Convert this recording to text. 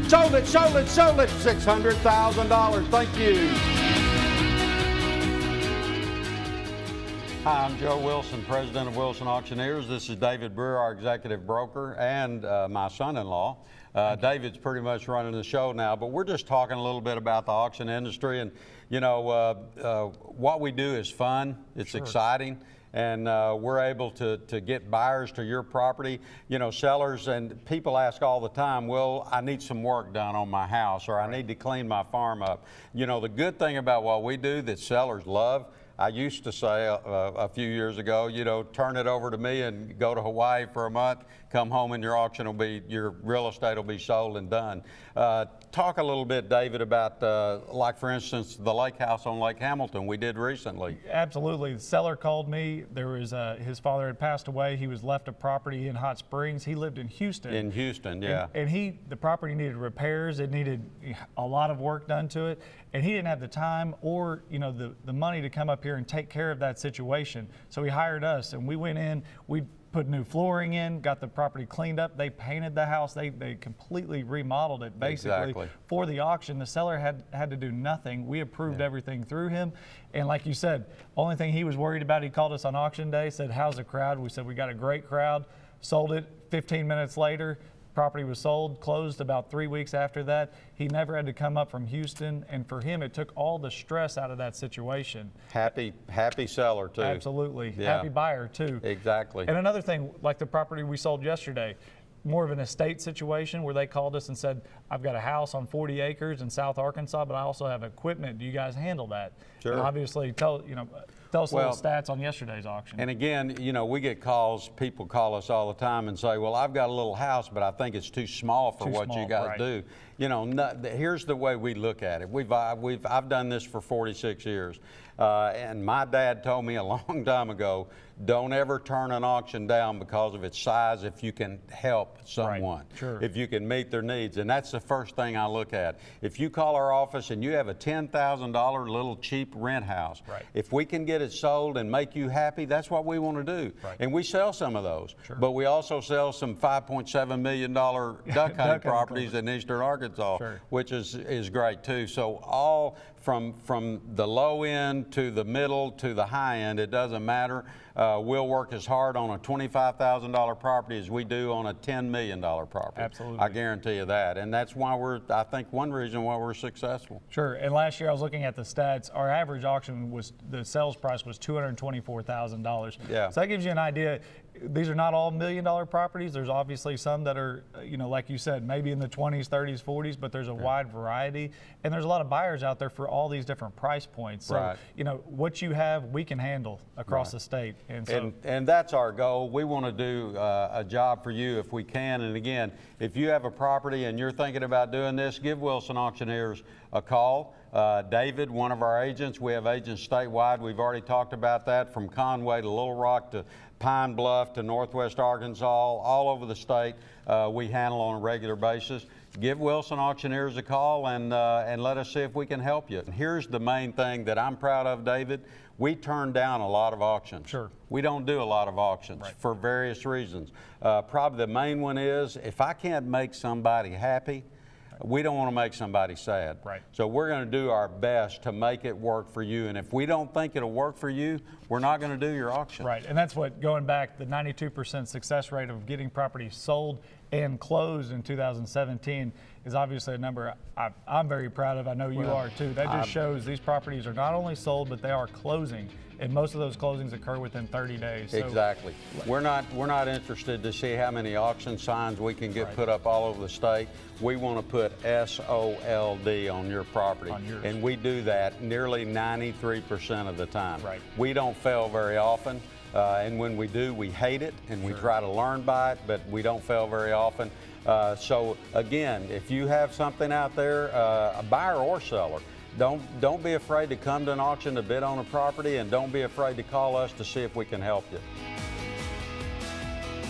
Sold it, sold it, sold it. $600,000. Thank you. Hi, I'm Joe Wilson, president of Wilson Auctioneers. This is David Brewer, our executive broker, and my son-in-law. David's pretty much running the show now, but we're just talking a little bit about the auction industry. And, you know, what we do is fun. It's exciting. And we're able to get buyers to your property. You know, sellers and people ask all the time, well, I need some work done on my house, or I need to clean my farm up. You know, the good thing about what we do that sellers love, I used to say a few years ago, you know, turn it over to me and go to Hawaii for a month, come home and your auction will be, your real estate will be sold and done. Talk a little bit, David, about like for instance, the lake house on Lake Hamilton we did recently. Absolutely. The seller called me. There was his father had passed away. He was left a property in Hot Springs. He lived in Houston. In Houston, yeah. And the property needed repairs. It needed a lot of work done to it. And he didn't have the time or, you know, the money to come up here and take care of that situation. So he hired us, and we went in, we put new flooring in, got the property cleaned up. They painted the house. They completely remodeled it basically for the auction. The seller had to do nothing. We approved everything through him. And like you said, only thing he was worried about, he called us on auction day, said, how's the crowd? We said, we got a great crowd. Sold it 15 minutes later. Property was sold, closed about 3 weeks after that. He never had to come up from Houston, and for him, it took all the stress out of that situation. Happy seller too. Absolutely, happy buyer too. Exactly. And another thing, like the property we sold yesterday, more of an estate situation where they called us and said, I've got a house on 40 acres in South Arkansas, but I also have equipment. Do you guys handle that? Sure. And obviously, tell us a little stats on yesterday's auction. And again, you know, we get calls, people call us all the time and say, well, I've got a little house, but I think it's too small for what you guys do. You know, here's the way we look at it. I've done this for 46 years. And my dad told me a long time ago, don't ever turn an auction down because of its size if you can help someone, if you can meet their needs. And that's the first thing I look at. If you call our office and you have a $10,000 little cheap rent house, if we can get it sold and make you happy, that's what we want to do. And we sell some of those, but we also sell some $5.7 million duck hunting properties in eastern Arkansas, which is great too. So all from the low end to the middle to the high end, it doesn't matter. We'll work as hard on a $25,000 property as we do on a $10 million property. Absolutely. I guarantee you that. And that's why I think one reason why we're successful. Sure. And last year I was looking at the stats. Our average auction the sales price was $224,000. Yeah. So that gives you an idea. These are not all $1 million properties. There's obviously some that are, you know, like you said, maybe in the 20s, 30s, 40s, but there's a wide variety. And there's a lot of buyers out there for all these different price points. So, you know, what you have, we can handle across the state. And that's our goal. We want to do a job for you if we can. And again, if you have a property and you're thinking about doing this, give Wilson Auctioneers a call. David, one of our agents, we have agents statewide. We've already talked about that, from Conway to Little Rock to Pine Bluff to Northwest Arkansas, all over the state. We handle on a regular basis. Give Wilson Auctioneers a call and let us see if we can help you. And here's the main thing that I'm proud of, David. We turn down a lot of auctions. Sure. We don't do a lot of auctions for various reasons. Probably the main one is if I can't make somebody happy, we don't want to make somebody sad. So we're going to do our best to make it work for you. And if we don't think it'll work for you, we're not going to do your auction. And that's what, going back, the 92% success rate of getting properties sold and closed in 2017 is obviously a number I'm very proud of. I know you are too. That just shows these properties are not only sold, but they are closing. And most of those closings occur within 30 days. So exactly. We're not interested to see how many auction signs we can get put up all over the state. We want to put SOLD on your property. And we do that nearly 93% of the time. We don't fail very often. And when we do, we hate it and we try to learn by it, but we don't fail very often. So again, if you have something out there, a buyer or seller, don't be afraid to come to an auction to bid on a property, and don't be afraid to call us to see if we can help you.